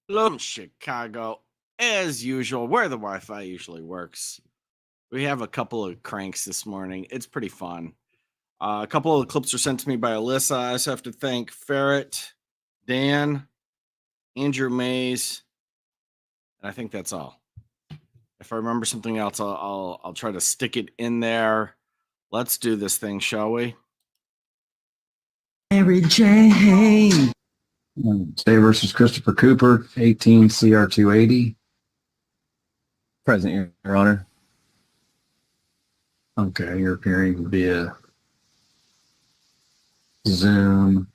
Hello, Chicago. As usual, where the Wi-Fi usually works. We have a couple of cranks this morning. It's pretty fun. A couple of the clips are sent to me by Alyssa. I also have to thank Ferret, Dan, Andrew Mays, and I think that's all. If I remember something else, I'll try to stick it in there. Let's do this thing, shall we? Mary Jane. Stay versus Christopher Cooper, 18 CR 280. Present, Your Honor. Okay, you're appearing via Zoom.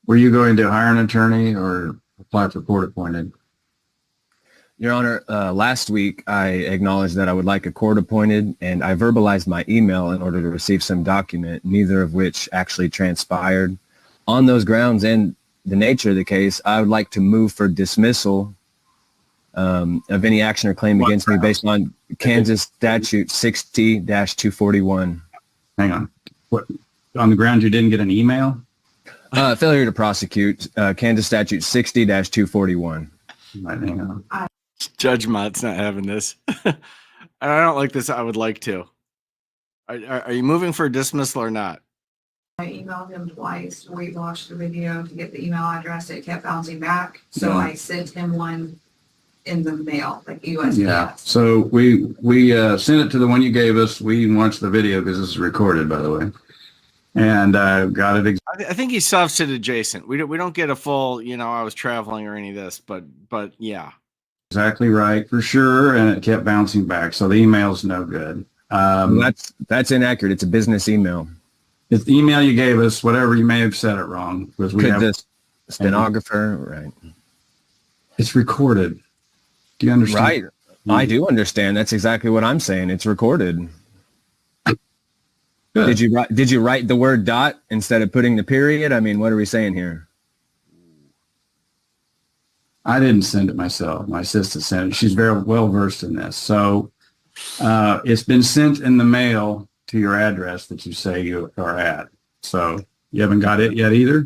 Were you going to hire an attorney or apply for court appointed? Your Honor, last week I acknowledged that I would like a court appointed, and I verbalized my email in order to receive some document, neither of which actually transpired. On those grounds and the nature of the case, I would like to move for dismissal of any action or claim against me based on Kansas statute 60-241. Hang on. What, on the grounds you didn't get an email? Failure to prosecute, Kansas statute 60-241. Right, hang on. Judge Mott's not having this. And I don't like this. I would like to. Are you moving for dismissal or not? I emailed him twice. We watched the video to get the email address. It kept bouncing back. So I sent him one in the mail, like USPS. Yeah. So we sent it to the one you gave us. We even watched the video because this is recorded, by the way. And got it. I think he's soft-sit adjacent. We don't get a full, I was traveling or any of this, but yeah. Exactly right, for sure. And it kept bouncing back. So the email's no good. That's inaccurate. It's a business email. It's the email you gave us, whatever you may have said it wrong. Because we have the stenographer, right? It's recorded. Do you understand? Right. I do understand. That's exactly what I'm saying. It's recorded. Good. Did you write the word dot instead of putting the period? I mean, what are we saying here? I didn't send it myself. My assistant sent it. She's very well versed in this. So it's been sent in the mail to your address that you say you are at. So you haven't got it yet either?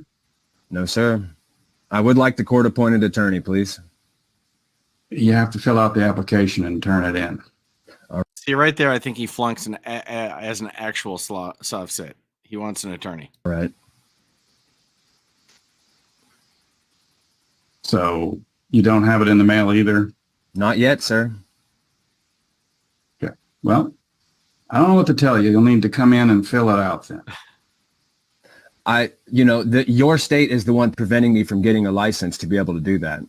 No, sir. I would like the court-appointed attorney, please. You have to fill out the application and turn it in. See, right there, I think he flunks as an actual soft sit. He wants an attorney. Right. So you don't have it in the mail either? Not yet, sir. Okay. Well, I don't know what to tell you. You'll need to come in and fill it out then. Your state is the one preventing me from getting a license to be able to do that.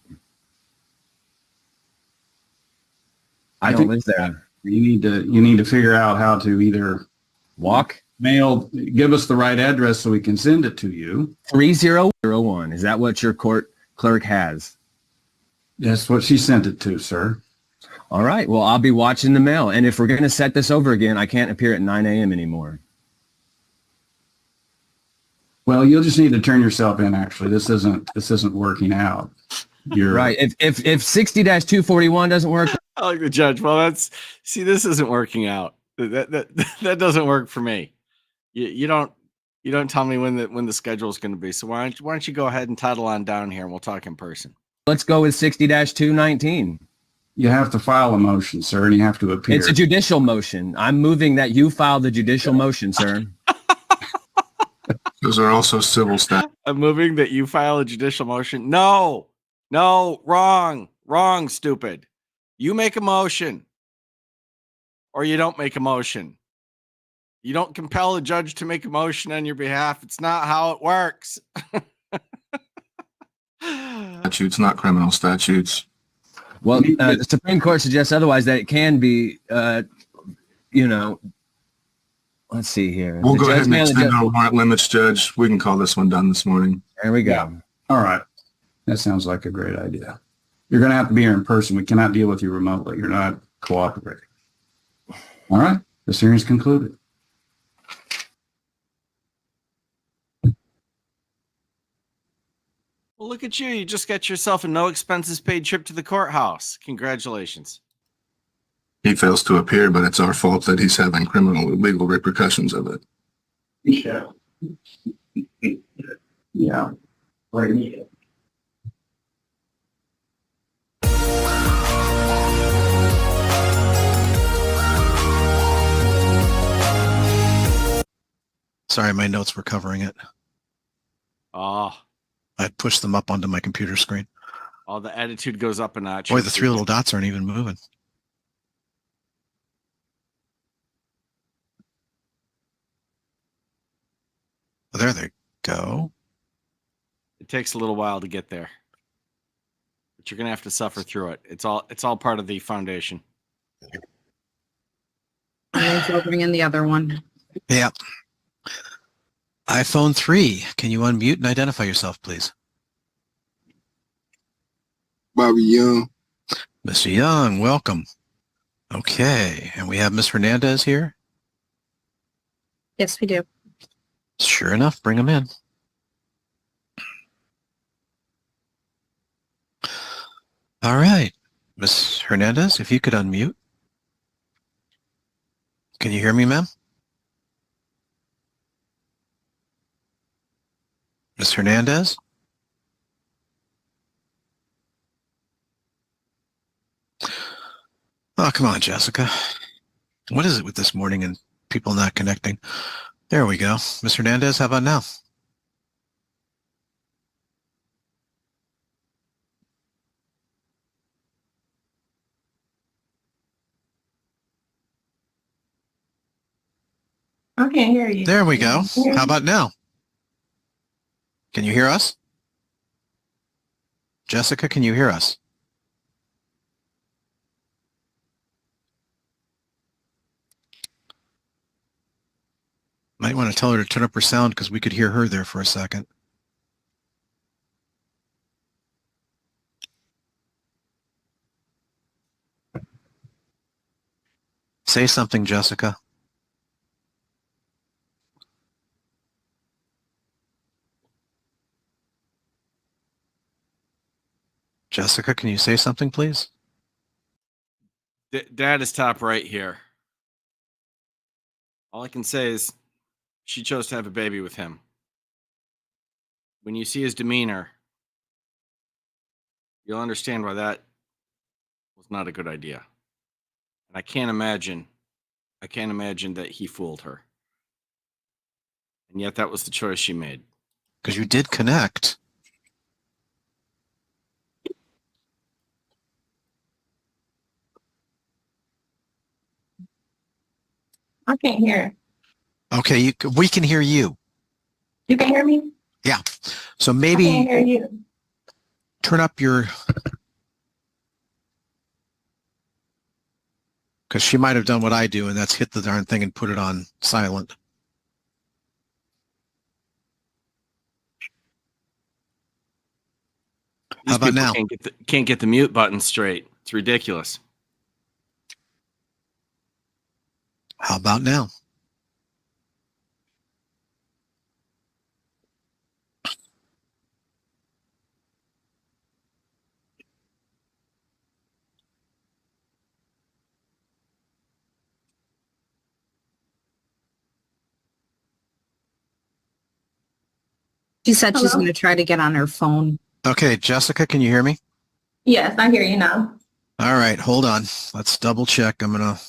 I don't live there. You need to figure out how to either give us the right address so we can send it to you. 3001. Is that what your court clerk has? That's what she sent it to, sir. All right. Well, I'll be watching the mail. And if we're going to set this over again, I can't appear at 9 a.m. anymore. Well, you'll just need to turn yourself in, actually. This isn't working out. You're right. If 60-241 doesn't work. I like the judge. Well, this isn't working out. That doesn't work for me. You don't tell me when the schedule is going to be. So why don't you go ahead and title on down here and we'll talk in person. Let's go with 60-219. You have to file a motion, sir, and you have to appear. It's a judicial motion. I'm moving that you file the judicial motion, sir. Those are also civil statutes. I'm moving that you file a judicial motion. No, wrong, stupid. You make a motion or you don't make a motion. You don't compel a judge to make a motion on your behalf. It's not how it works. Statutes, not criminal statutes. Well, the Supreme Court suggests otherwise, that it can be, let's see here. We'll go ahead and extend our warrant limits, Judge. We can call this one done this morning. There we go. Yeah. All right. That sounds like a great idea. You're going to have to be here in person. We cannot deal with you remotely. You're not cooperating. All right. This hearing is concluded. Well, look at you. You just got yourself a no expenses paid trip to the courthouse. Congratulations. He fails to appear, but it's our fault that he's having criminal legal repercussions of it. Yeah. Yeah. Right. Sorry, my notes were covering it. Oh, I pushed them up onto my computer screen. all the attitude goes up a notch. Boy, the three little dots aren't even moving. Well, there they go. It takes a little while to get there, but you're gonna have to suffer through it. It's all part of the foundation. And then bring in the other one. Yeah. iPhone 3. Can you unmute and identify yourself, please? Bobby Young. Mr. Young, welcome. Okay. And we have Miss Hernandez here. Yes, we do. Sure enough, bring them in. All right. Miss Hernandez, if you could unmute. Can you hear me, ma'am? Miss Hernandez? Oh, come on, Jessica. What is it with this morning and people not connecting? There we go. Miss Hernandez, how about now? I can't hear you. There we go. How about now? Can you hear us? Jessica, can you hear us? Might want to tell her to turn up her sound because we could hear her there for a second. Say something, Jessica. Jessica, can you say something, please? Dad is top right here. All I can say is she chose to have a baby with him. When you see his demeanor, you'll understand why that was not a good idea. And I can't imagine that he fooled her. And yet that was the choice she made. Because you did connect. I can't hear. Okay, we can hear you. You can hear me? Yeah. So I can't maybe hear you. turn up your... Because she might have done what I do, and that's hit the darn thing and put it on silent. How about now? Can't get the mute button straight. It's ridiculous. How about now? She said she's Hello? going to try to get on her phone. Okay, Jessica, can you hear me? Yes, I hear you now. All right, hold on. Let's double check. I'm going to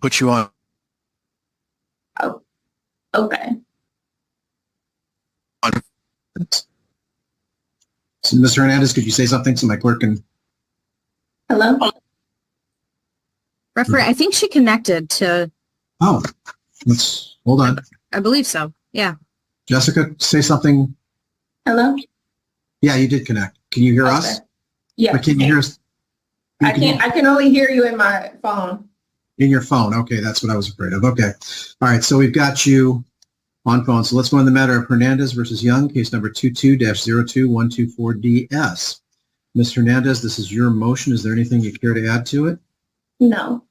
put you on. Oh, okay. So, Mr. Hernandez, could you say something so my clerk can? Hello? Referee, I think she connected to, Oh, let's hold on. I believe so. Yeah. Jessica, say something. Hello? Yeah, you did connect. Can you hear us? Okay. Yeah. But can you hear us? I can only hear you in my phone. In your phone. Okay, that's what I was afraid of. Okay. All right, so we've got you on phone. So let's go on the matter of Hernandez versus Young, case number 22-02124DS. Ms. Hernandez, this is your motion. Is there anything you care to add to it? No.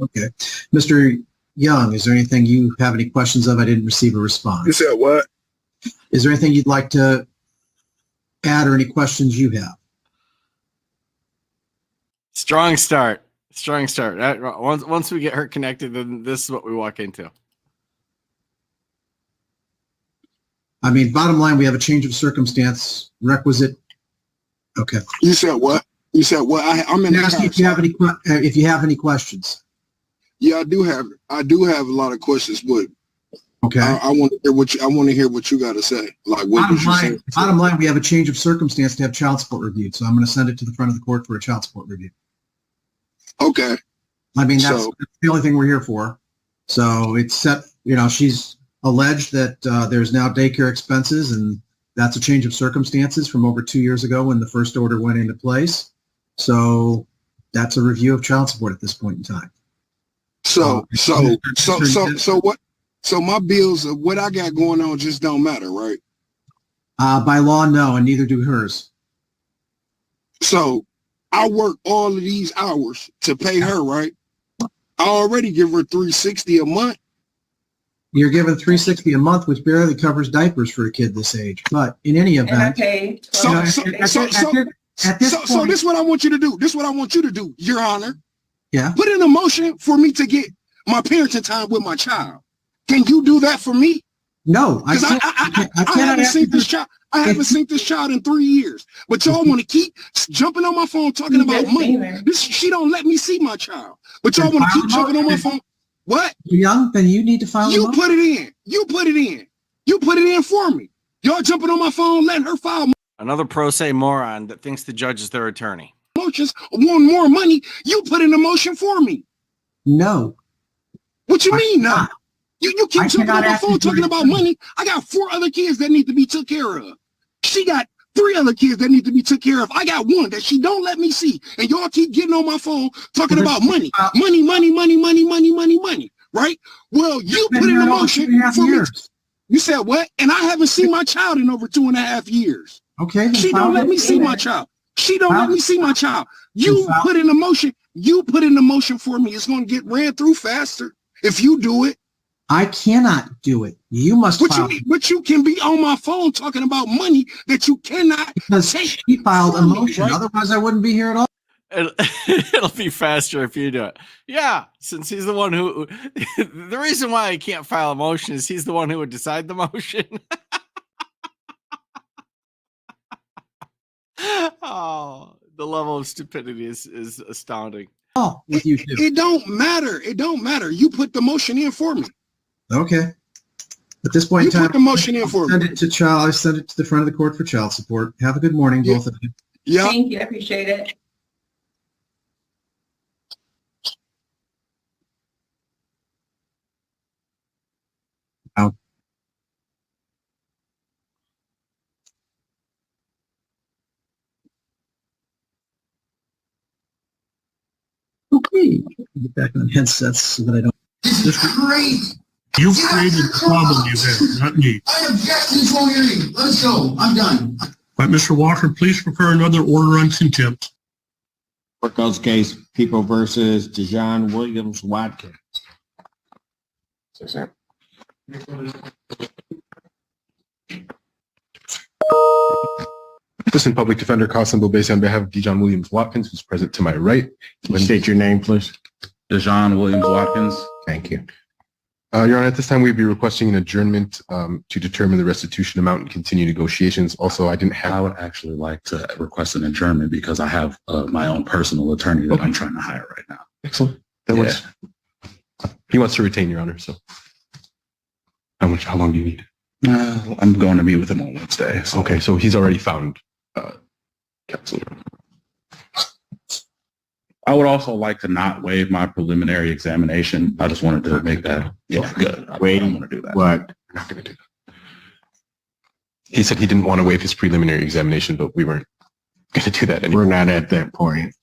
Okay. Mr. Young, is there anything you have any questions of? I didn't receive a response. You said what? Is there anything you'd like to add or any questions you have. Strong start. Strong start. Once we get her connected, then this is what we walk into. I mean, bottom line, we have a change of circumstance requisite. Okay. You said what? You said what? I'm in the Ask car. if you have any questions. Yeah, I do have a lot of questions, but Okay. I want to hear what you got to say. Like what was you saying? Bottom line, we have a change of circumstance to have child support reviewed. So I'm going to send it to the front of the court for a child support review. Okay. I mean, that's So- the only thing we're here for. So it's set, she's alleged that there's now daycare expenses, and that's a change of circumstances from over 2 years ago when the first order went into place. So that's a review of child support at this point in time. So what? So my bills of what I got going on just don't matter, right? By law, no, and neither do hers. So I work all of these hours to pay her, right? I already give her $360 a month. You're given $360 a month, which barely covers diapers for a kid this age. But in any And I event, pay. So at this point, this is what I want you to do. This is what I want you to do, Your Honor. yeah, Put in a motion for me to get my parenting time with my child. Can you do that for me? no, I Because I cannot haven't ask seen you this child. I haven't seen this child in 3 years. But y'all want to keep jumping on my phone talking about money. She don't let me see my child. But y'all want to keep jumping on my phone. What? young, then you need to file a You motion. put it in. You put it in. You put it in for me. Y'all jumping on my phone, letting her file Another pro se moron that thinks the judge is their attorney. motions, want more money. You put in a motion for me. No. What you I mean now? cannot. You I keep jumping cannot on my ask you phone to talking about return. money. I got 4 other kids that need to be took care of. She got 3 other kids that need to be took care of. I got 1 that she don't let me see. And y'all keep getting on my phone talking Well, about money. Money. Right? Well, you Been put in here a over motion 2.5 for me. years. You said what? And I haven't seen my child in over 2.5 years. Okay. then She file don't let it. me see my child. She don't let me see my child. You File- put in a motion. You put in a motion for me. It's going to get ran through faster if you do it. I cannot do it. You must file But you can be on my phone talking about money that you cannot because take. she filed a from me, motion. right? Otherwise, I wouldn't be here at all. It'll be faster if you do it. Yeah, since he's the one who. The reason why I can't file a motion is he's the one who would decide the motion. Oh, the level of stupidity is astounding. Oh, with you too. It don't matter. It don't matter. You put the motion in for me. Okay. At this point You in time, put the motion in for send me. it to child. I send it to the front of the court for child support. Have a good morning, Yeah. both of you. Yeah. Thank you. I appreciate it. Okay. Get back on headsets so that I don't. This is great. You created the problem you had, not me. I object to this whole hearing. Let's go. I'm done. All right, Mr. Walker, please prepare another order on contempt. Court case, People versus Dijon Williams Watkins. Assistant Public Defender Constable based on behalf of Dijon Williams Watkins, who's present to my right. State your name, please. Dijon Williams Watkins. Thank you. Your Honor, at this time, we'd be requesting an adjournment to determine the restitution amount and continue negotiations. Also, I would actually like to request an adjournment because I have my own personal attorney that I'm trying to hire right now. Excellent. That works. He wants to retain, Your Honor, so. How long do you need? I'm going to meet with him on Wednesday. So. Okay, so he's already found counsel. I would also like to not waive my preliminary examination. I just wanted to make that good. I don't want to do that. What? I'm not going to do that. He said he didn't want to waive his preliminary examination, but we weren't going to do that anymore. We're not at that point.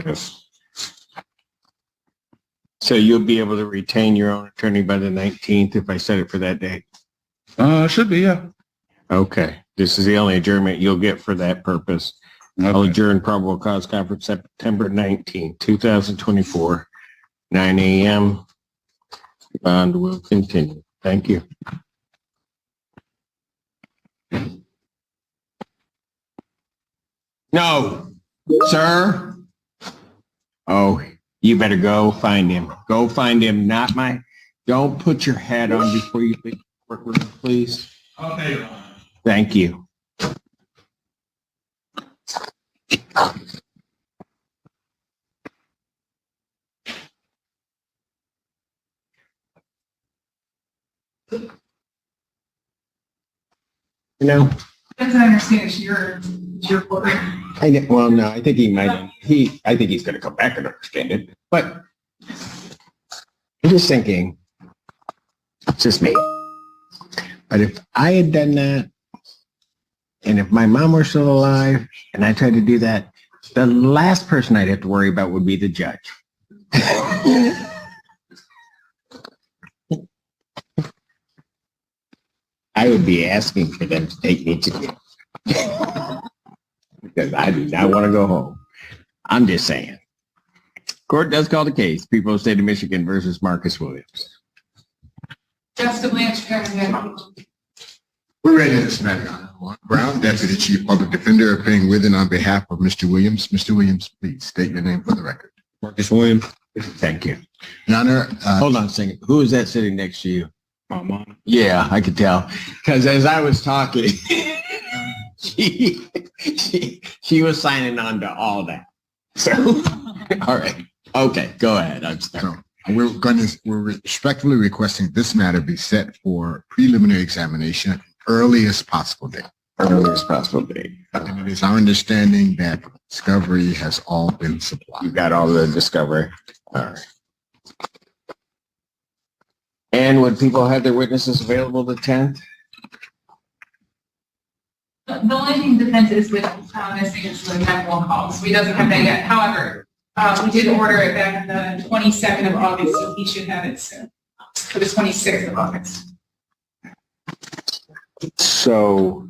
Yes. So you'll be able to retain your own attorney by the 19th if I set it for that date? Should be, yeah. Okay. This is the only adjournment you'll get for that purpose. Okay. I'll adjourn probable cause conference September 19, 2024, 9 a.m. Bond will continue. Thank you. No, sir. Oh, you better go find him. Go find him, not my, don't put your hat on before you leave the courtroom, please. Okay, Your Honor. Thank you. You know, As I understand, it's your court. well, no, I think he might, I think he's going to come back and understand it, but I'm just thinking, it's just me. But if I had done that, and if my mom were still alive and I tried to do that, the last person I'd have to worry about would be the judge. I would be asking for them to take me to jail. Because I do not want to go home. I'm just saying. Court does call the case. People of the State of Michigan versus Marcus Williams. Justin Blanchard. We're ready to this matter, Your Honor. Juan Brown, Deputy Chief Public Defender, appearing with and on behalf of Mr. Williams. Mr. Williams, please state your name for the record. Marcus Williams. Thank you. Your Honor, Hold on a second. Who is that sitting next to you? My mom. Yeah, I could tell. Because as I was talking, she was signing on to all that. So, all right. Okay, go ahead. I'm sorry. we're respectfully requesting this matter be set for preliminary examination earliest possible date. Earliest possible date. And it is our understanding that discovery has all been supplied. You got all the discovery. All right. And would people have their witnesses available the 10th? The only thing defense is with missing is the 911 calls. We doesn't have that yet. However, we did order it back on the 22nd of August, so he should have it soon. For the 26th of August. So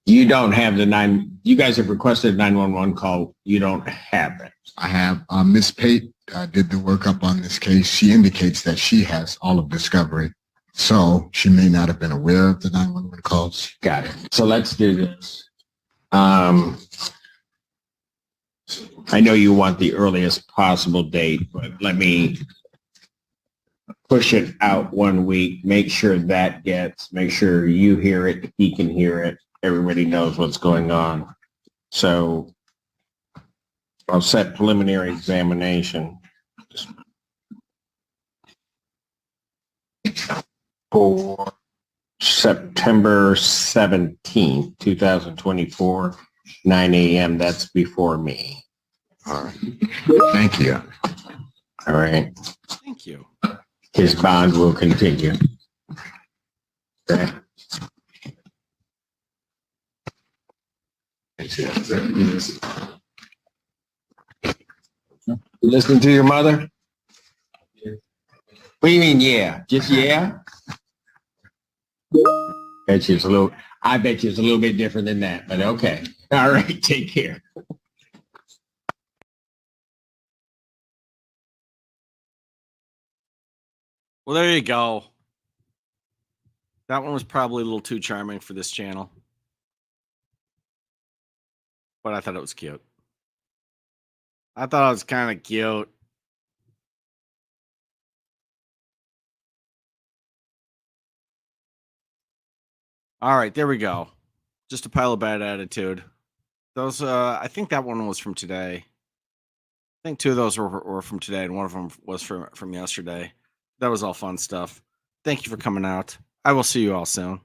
you don't have you guys have requested a 911 call. You don't have it. I have Ms. Pate did the workup on this case. She indicates that she has all of discovery. So she may not have been aware of the 911 calls. Got it. So let's do this. I know you want the earliest possible date, but let me push it out 1 week. Make sure you hear it, he can hear it. Everybody knows what's going on. So I'll set preliminary examination for September 17th, 2024, 9 a.m. That's before me. All right. Thank you. All right. Thank you. His bond will continue. Okay. You listening to your mother? What do you mean, yeah? Just yeah? I bet you it's a little bit different than that, but okay. All right, take care. Well, there you go. That one was probably a little too charming for this channel. But I thought it was cute. I thought it was kind of cute. All right, there we go. Just a pile of bad attitude. Those, I think that one was from today. I think two of those were from today, and one of them was from yesterday. That was all fun stuff. Thank you for coming out. I will see you all soon.